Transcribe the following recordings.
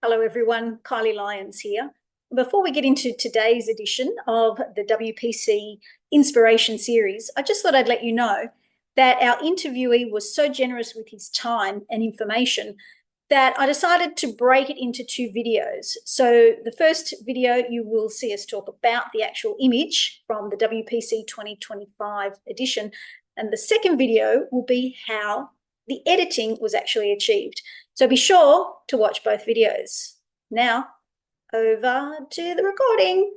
Hello everyone, Kylie Lyons here. Before we get into today's edition of the WPC Inspiration Series, I just thought I'd let you know that our interviewee was so generous with his time and information that I decided to break it into two videos. So the first video, you will see us talk about the actual image from the WPC 2025 edition. And the second video will be how the editing was actually achieved. So be sure to watch both videos. Now, over to the recording.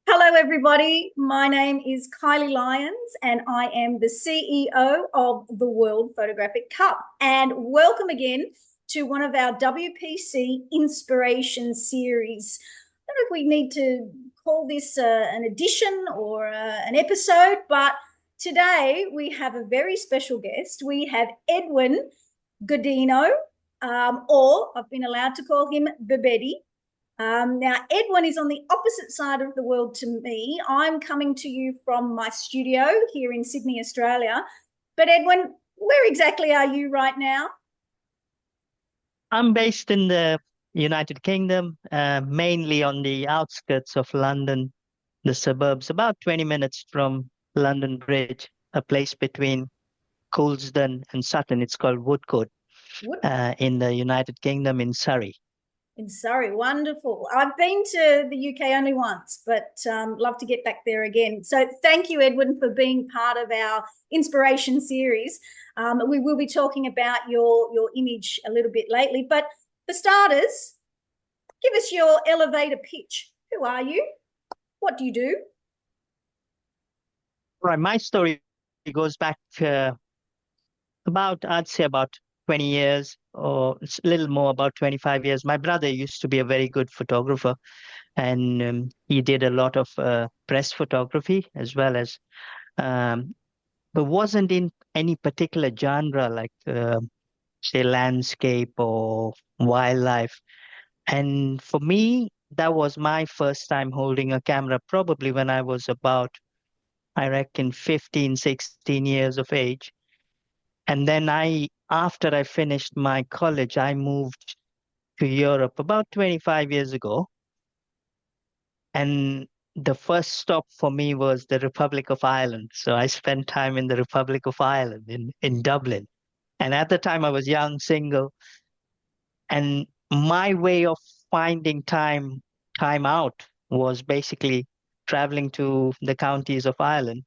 Hello, everybody. My name is Kylie Lyons, and I am the CEO of the World Photographic Cup. And welcome again to one of our WPC Inspiration Series. I don't know if we need to call this an edition or an episode, but today we have a very special guest. We have Edwin Godinho, or I've been allowed to call him Babedi. Now, Edwin is on the opposite side of the world to me. I'm coming to you from my studio here in Sydney, Australia. But Edwin, where exactly are you right now? I'm based in the United Kingdom, mainly on the outskirts of London, the suburbs, about 20 minutes from London Bridge, a place between Coulsdon and Sutton. It's called Woodcote, in the United Kingdom in Surrey. In Surrey, wonderful. I've been to the UK only once, but love to get back there again. So thank you, Edwin, for being part of our Inspiration Series. We will be talking about your image a little bit lately, but for starters, give us your elevator pitch. Who are you? What do you do? Right, my story goes back I'd say about 20 years, or it's a little more, about 25 years. My brother used to be a very good photographer, and he did a lot of press photography as well as, but wasn't in any particular genre like, say, landscape or wildlife. And for me, that was my first time holding a camera, probably when I was about, I reckon, 15, 16 years of age. And then after I finished my college, I moved to Europe about 25 years ago. And the first stop for me was the Republic of Ireland. So I spent time in the Republic of Ireland in Dublin. And at the time I was young, single. And my way of finding time out was basically traveling to the counties of Ireland.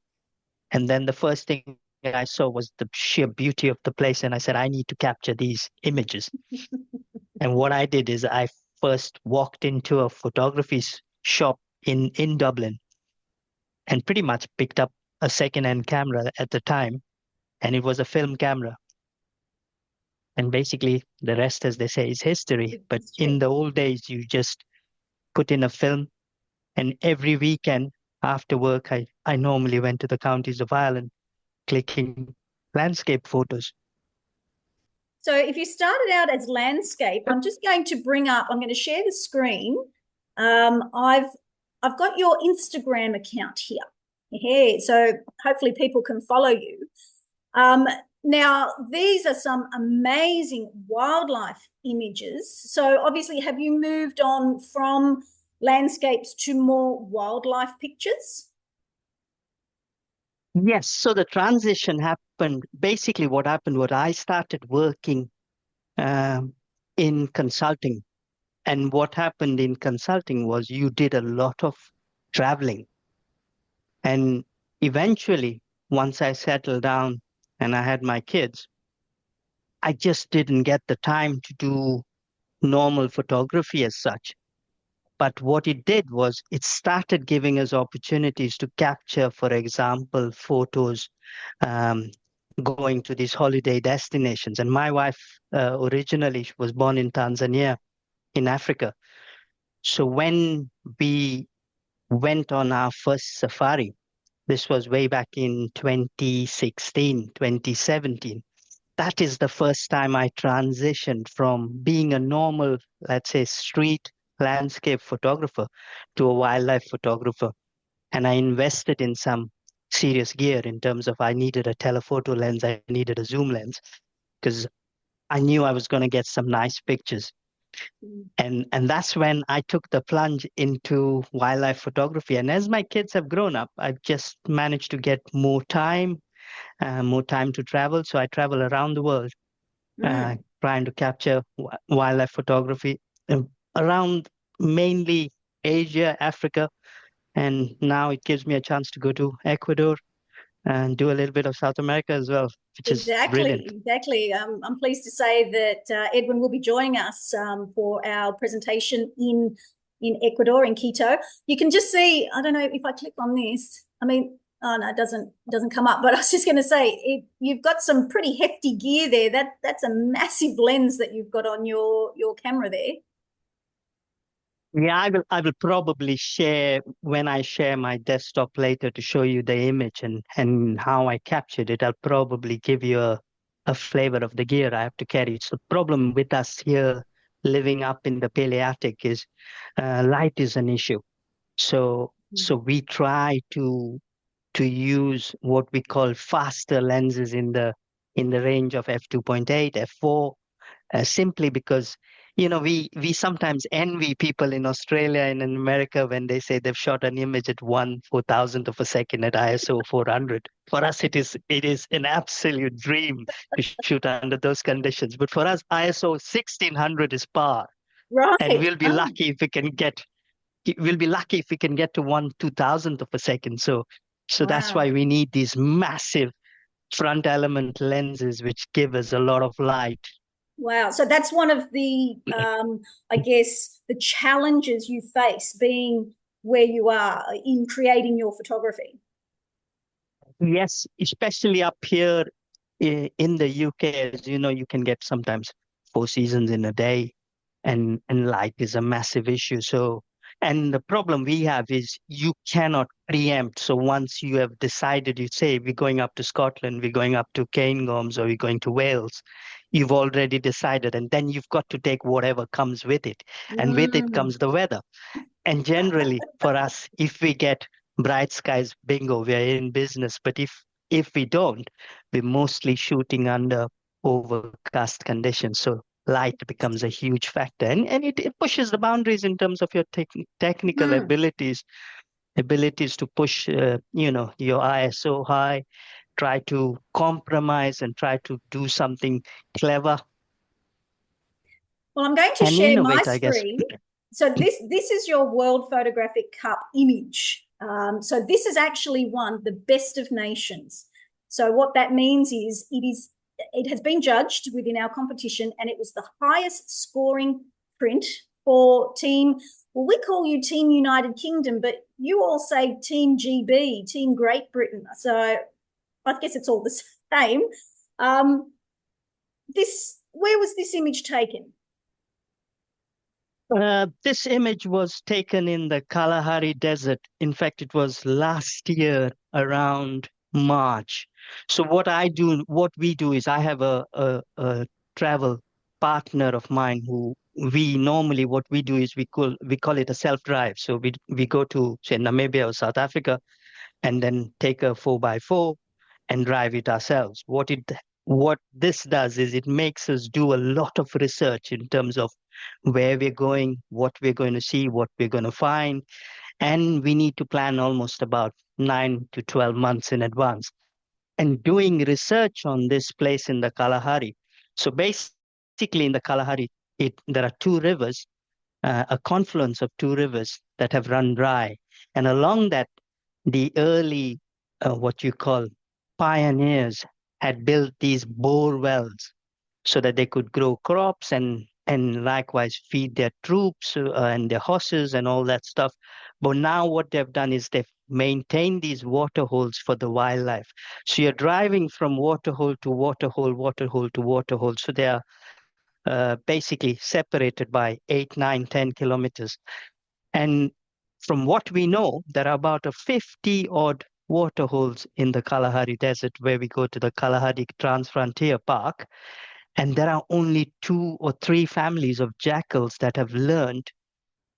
And then the first thing I saw was the sheer beauty of the place. And I said, I need to capture these images. And what I did is I first walked into a photography shop in Dublin and pretty much picked up a second-hand camera at the time. And it was a film camera. And basically the rest, as they say, is history. But in the old days, you just put in a film, and every weekend after work, I normally went to the counties of Ireland, clicking landscape photos. So if you started out as landscape, I'm just going to I'm going to share the screen. I've got your Instagram account here. Yeah, so hopefully people can follow you. Now, these are some amazing wildlife images. So obviously, have you moved on from landscapes to more wildlife pictures? Yes, so the transition happened. Basically, what happened was I started working in consulting. And what happened in consulting was you did a lot of traveling. And eventually, once I settled down and I had my kids, I just didn't get the time to do normal photography as such. But what it did was it started giving us opportunities to capture, for example, photos going to these holiday destinations. And my wife originally was born in Tanzania, in Africa. So when we went on our first safari, this was way back in 2016, 2017. That is the first time I transitioned from being a normal, let's say, street landscape photographer to a wildlife photographer. And I invested in some serious gear in terms of I needed a telephoto lens, I needed a zoom lens, because I knew I was going to get some nice pictures. Mm. And that's when I took the plunge into wildlife photography. And as my kids have grown up, I've just managed to get more time to travel. So I travel around the world, Mm. trying to capture wildlife photography around mainly Asia, Africa. And now it gives me a chance to go to Ecuador and do a little bit of South America as well, which is brilliant. Exactly, exactly. I'm pleased to say that Edwin will be joining us for our presentation in Ecuador, in Quito. You can just see. I don't know if I click on this. I mean, oh no, it doesn't come up. But I was just going to say, you've got some pretty hefty gear there. That's a massive lens that you've got on your camera there. Yeah, I will probably share when I share my desktop later to show you the image and how I captured it. I'll probably give you a flavor of the gear I have to carry. So the problem with us here living up in the Palearctic is light is an issue. So we try to use what we call faster lenses in the range of f2.8, f4, simply because we sometimes envy people in Australia and in America when they say they've shot an image at 1/4000th of a second at ISO 400. For us, it is an absolute dream to shoot under those conditions. But for us, ISO 1600 is par, and Right. Oh, we'll be lucky if we can get to 1/2000th of a second. So that's wow. why we need these massive front element lenses which give us a lot of light. Wow. So that's one of the, I guess, the challenges you face being where you are in creating your photography. Yes, especially up here in the UK, as you know, you can get sometimes 4 seasons in a day, and light is a massive issue. So, and the problem we have is you cannot preempt. So once you have decided, you say we're going up to Scotland, we're going up to Cairngorms, or we're going to Wales, you've already decided, and then you've got to take whatever comes with it, and with it Mm. comes the weather. And generally, for us, if we get bright skies, bingo, we are in business. But if we don't, we're mostly shooting under overcast conditions. So light becomes a huge factor, and it pushes the boundaries in terms of your technical Mm. abilities to push, your ISO high, try to compromise and try to do something clever Well, I'm going to and share my innovate, I guess. screen. So this is your World Photographic Cup image. So this is actually won the best of nations. So what that means is it has been judged within our competition, and it was the highest scoring print for team. Well, we call you Team United Kingdom, but you all say Team GB, Team Great Britain. So I guess it's all the same. Where was this image taken? This image was taken in the Kalahari Desert. In fact, it was last year around March. So what we do is I have a travel partner of mine who we normally what we do is we call it a self-drive. So we go to say Namibia or South Africa and then take a 4x4 and drive it ourselves. What this does is it makes us do a lot of research in terms of where we're going, what we're going to see, what we're going to find, and we need to plan almost about 9 to 12 months in advance. And doing research on this place in the Kalahari. So basically, in the Kalahari, there are two rivers, a confluence of two rivers that have run dry, and along that the early, what you call pioneers, had built these bore wells so that they could grow crops and likewise feed their troops and their horses and all that stuff. But now what they've done is they've maintained these water holes for the wildlife. So you're driving from water hole to water hole, water hole to water hole. So they are basically separated by 8, 9, 10 kilometers. And from what we know, there are about a 50 odd water holes in the Kalahari Desert where we go to the Kalahari Transfrontier Park. And there are only 2 or 3 families of jackals that have learned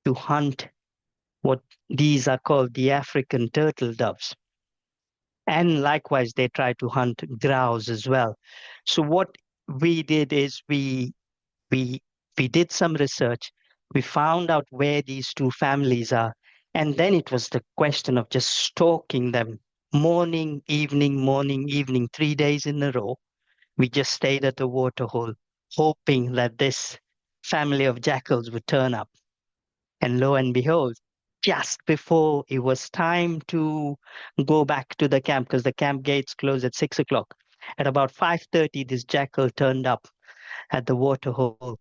to hunt what these are called the African turtle doves. And likewise, they try to hunt grouse as well. So what we did is we we did some research. We found out where these two families are, and then it was the question of just stalking them morning, evening, 3 days in a row. We just stayed at the waterhole, hoping that this family of jackals would turn up. And lo and behold, just before it was time to go back to the camp, because the camp gates close at 6 o'clock, at about 5:30, this jackal turned up at the waterhole,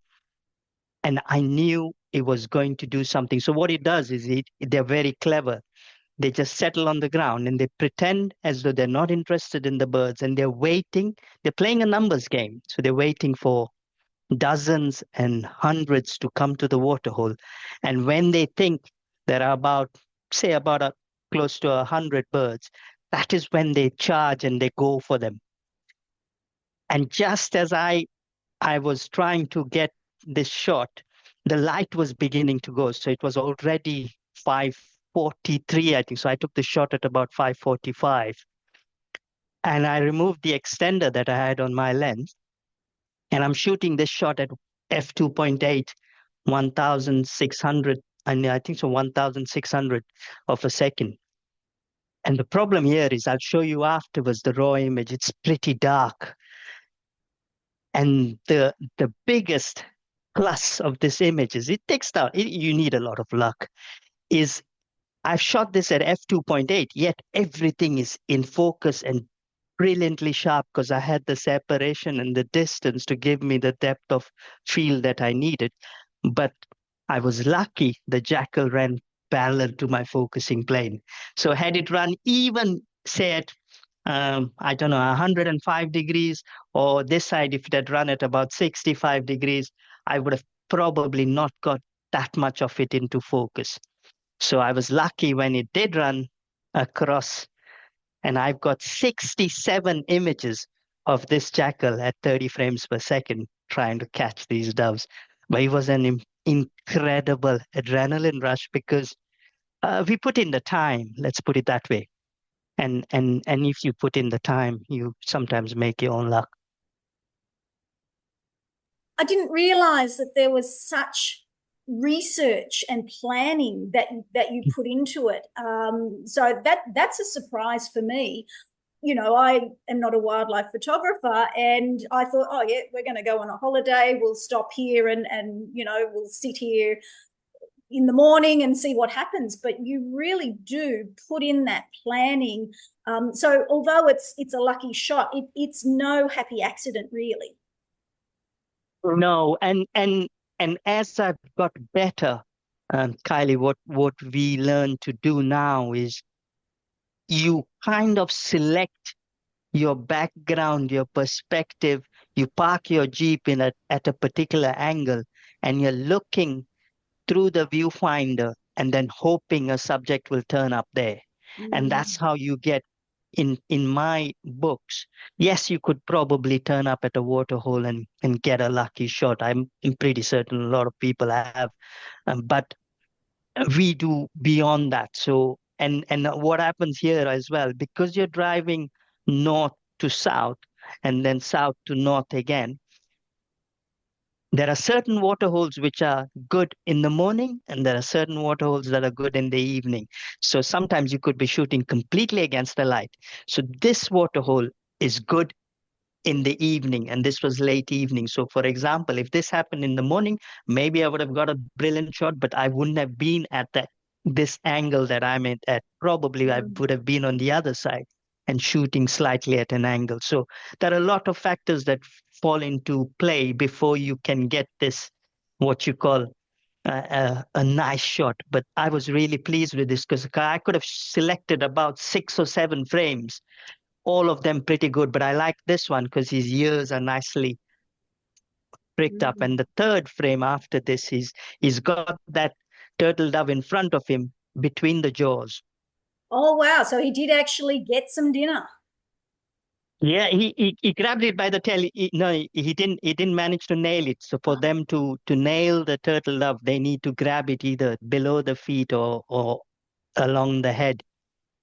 and I knew it was going to do something. So what it does is they're very clever. They just settle on the ground and they pretend as though they're not interested in the birds, and they're waiting. They're playing a numbers game. So they're waiting for dozens and hundreds to come to the waterhole. And when they think there are about, say, close to 100 birds, that is when they charge and they go for them. And just as I was trying to get this shot, the light was beginning to go. So it was already 5:43, I think. So I took the shot at about 5:45. And I removed the extender that I had on my lens. And I'm shooting this shot at f2.8, 1600, and I think so 1600 of a second. And the problem here is, I'll show you afterwards the raw image. It's pretty dark. And the biggest plus of this image is it takes down, you need a lot of luck, is I've shot this at f2.8, yet everything is in focus and brilliantly sharp, because I had the separation and the distance to give me the depth of field that I needed. But I was lucky the jackal ran parallel to my focusing plane. So had it run even, say, at I don't know, 105 degrees, or this side, if it had run at about 65 degrees, I would have probably not got that much of it into focus. So I was lucky when it did run across, and I've got 67 images of this jackal at 30 frames per second trying to catch these doves. But it was an incredible adrenaline rush, because we put in the time, let's put it that way. And if you put in the time, you sometimes make your own luck. I didn't realize that there was such research and planning that you put into it. So that's a surprise for me. You know, I am not a wildlife photographer, and I thought, oh yeah, we're going to go on a holiday. We'll stop here and you know, we'll sit here in the morning and see what happens. But you really do put in that planning. So although it's a lucky shot, it's no happy accident, really. No, and as I've got better, Kylie, what we learn to do now is you kind of select your background, your perspective. You park your Jeep at a particular angle, and you're looking through the viewfinder and then hoping a subject will turn up there. And that's how you get in my books. Yes, you could probably turn up at a waterhole and get a lucky shot. I'm pretty certain a lot of people have, but we do beyond that. So, and what happens here as well, because you're driving north to south and then south to north again, there are certain waterholes which are good in the morning, and there are certain waterholes that are good in the evening. So sometimes you could be shooting completely against the light. So this waterhole is good in the evening, and this was late evening. So for example, if this happened in the morning, maybe I would have got a brilliant shot, but I wouldn't have been at this angle that I'm at. Probably I would have been on the other side and shooting slightly at an angle. So there are a lot of factors that fall into play before you can get this, what you call a nice shot. But I was really pleased with this, because I could have selected about 6 or 7 frames, all of them pretty good. But I like this one because his ears are nicely pricked up. And the third frame after this, he's got that turtle dove in front of him between the jaws. Oh wow! So he did actually get some dinner. Yeah, he grabbed it by the tail. No, he didn't manage to nail it. So for them to nail the turtle dove, they need to grab it either below the feet or along the head.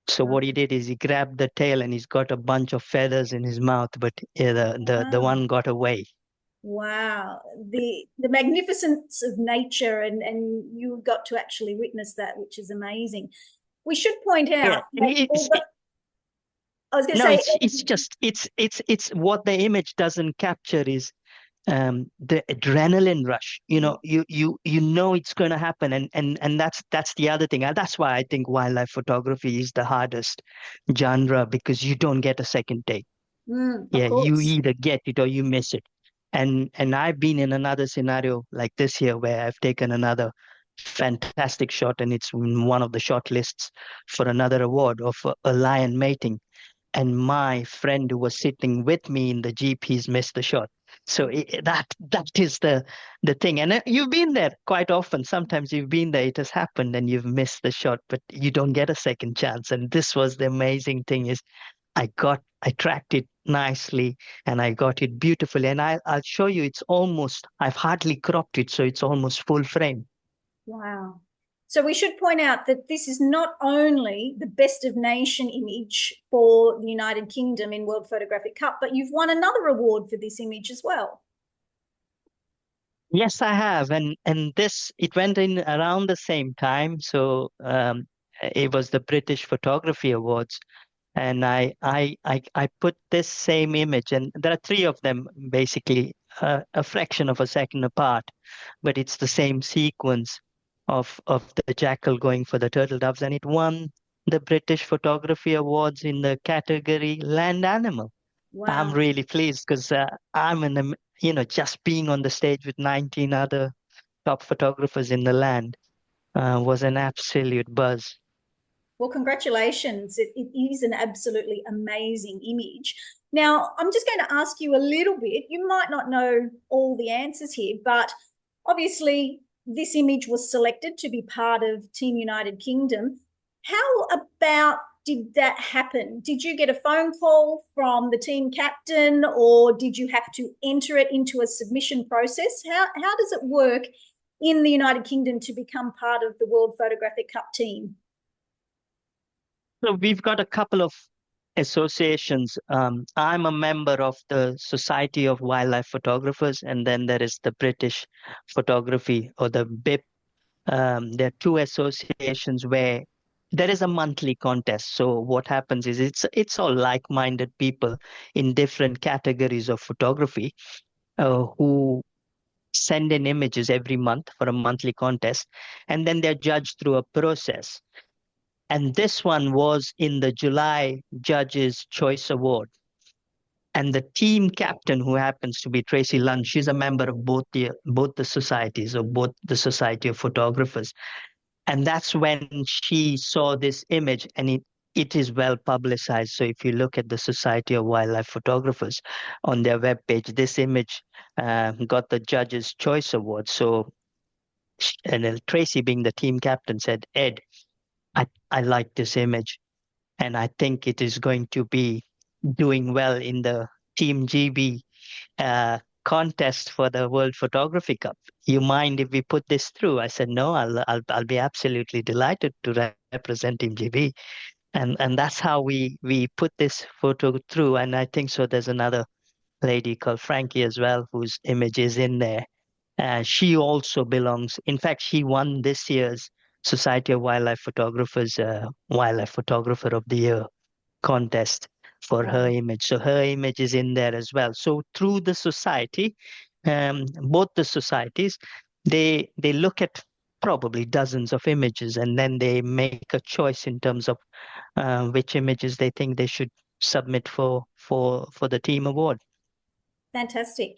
So what he did is he grabbed the tail and he's got a bunch of feathers in his mouth, but the Wow. one got away. Wow. The magnificence of nature, and you got to actually witness that, which is amazing. We should point Yeah, out and that although I was going to no, say, it's what the image doesn't capture is the adrenaline rush. You know it's going to happen, and that's the other thing. And that's why I think wildlife photography is the hardest genre, because you don't get a second take. of Yeah, you course. either get it or you miss it. And I've been in another scenario like this here where I've taken another fantastic shot, and it's in one of the short lists for another award of a lion mating. And my friend who was sitting with me in the Jeep, he's missed the shot. So that is the thing. And you've been there quite often. Sometimes you've been there, it has happened, and you've missed the shot, but you don't get a second chance. And this was the amazing thing is I tracked it nicely and I got it beautifully. And I'll show you, I've hardly cropped it, so it's almost full frame. Wow. So we should point out that this is not only the best of nation image for the United Kingdom in World Photographic Cup, but you've won another award for this image as well. Yes, I have. And this, it went in around the same time. So it was the British Photography Awards. And I put this same image, and there are three of them basically, a fraction of a second apart, but it's the same sequence of the jackal going for the turtle doves, and it won the British Photography Awards in the category land animal. I'm Wow. really pleased because just being on the stage with 19 other top photographers in the land was an absolute buzz. Well, congratulations. It is an absolutely amazing image. Now, I'm just going to ask you a little bit. You might not know all the answers here, but obviously, this image was selected to be part of Team United Kingdom. How about did that happen? Did you get a phone call from the team captain, or did you have to enter it into a submission process? How does it work in the United Kingdom to become part of the World Photographic Cup team? So we've got a couple of associations. I'm a member of the Society of Wildlife Photographers, and then there is the British Photography, or the BIP. There are two associations where there is a monthly contest. So what happens is it's all like-minded people in different categories of photography who send in images every month for a monthly contest, and then they're judged through a process. And this one was in the July Judges' Choice Award. And the team captain, who happens to be Tracy Lunn, she's a member of both the societies, or both the Society of Photographers. And that's when she saw this image, and it is well publicized. So if you look at the Society of Wildlife Photographers on their webpage, this image got the Judges' Choice Award. So, Tracy, being the team captain, said, Ed, I like this image, and I think it is going to be doing well in the Team GB contest for the World Photography Cup. You mind if we put this through? I said, no, I'll be absolutely delighted to represent Team GB. And that's how we put this photo through. And I think so. There's another lady called Frankie as well, whose image is in there. She also belongs. In fact, she won this year's Society of Wildlife Photographers Wildlife Photographer of the Year contest for her Wow. image. So her image is in there as well. So through the society, both the societies, they look at probably dozens of images, and then they make a choice in terms of which images they think they should submit for the team award. Fantastic.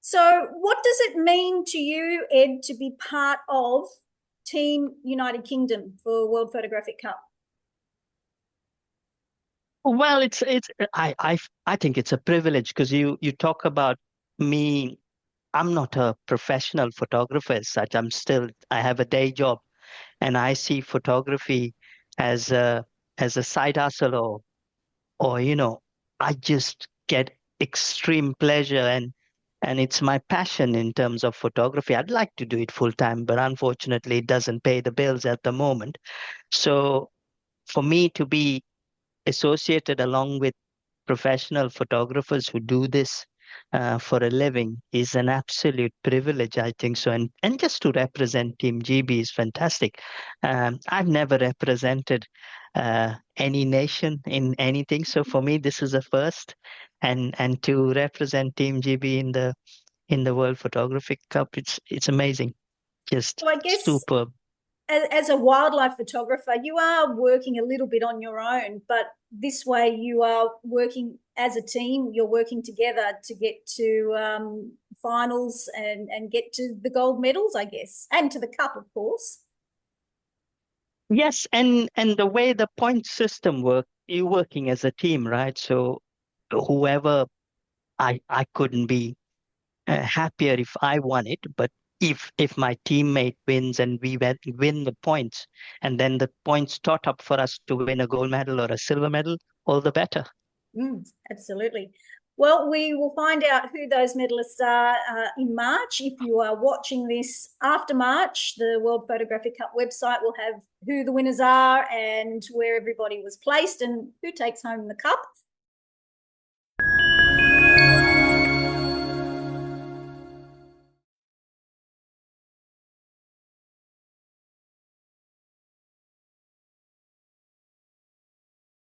So, what does it mean to you, Ed, to be part of Team United Kingdom for World Photographic Cup? Well, I think it's a privilege, because you talk about me. I'm not a professional photographer as such. I have a day job, and I see photography as a side hustle, or I just get extreme pleasure and it's my passion in terms of photography. I'd like to do it full time, but unfortunately, it doesn't pay the bills at the moment. So for me to be associated along with professional photographers who do this for a living is an absolute privilege, I think so. And just to represent Team GB is fantastic. I've never represented any nation in anything, so for me this is a first. And to represent Team GB in the World Photographic Cup, it's amazing, just So I guess superb. as a wildlife photographer, you are working a little bit on your own, but this way you are working as a team. You're working together to get to finals and get to the gold medals, I guess, and to the cup, of course. Yes, and the way the point system works, you're working as a team, right? So whoever I couldn't be happier if I won it, but if my teammate wins and win the points, and then the points tot up for us to win a gold medal or a silver medal, all the better. Absolutely. Well, we will find out who those medalists are in March. If you are watching this after March, the World Photographic Cup website will have who the winners are and where everybody was placed and who takes home the cup.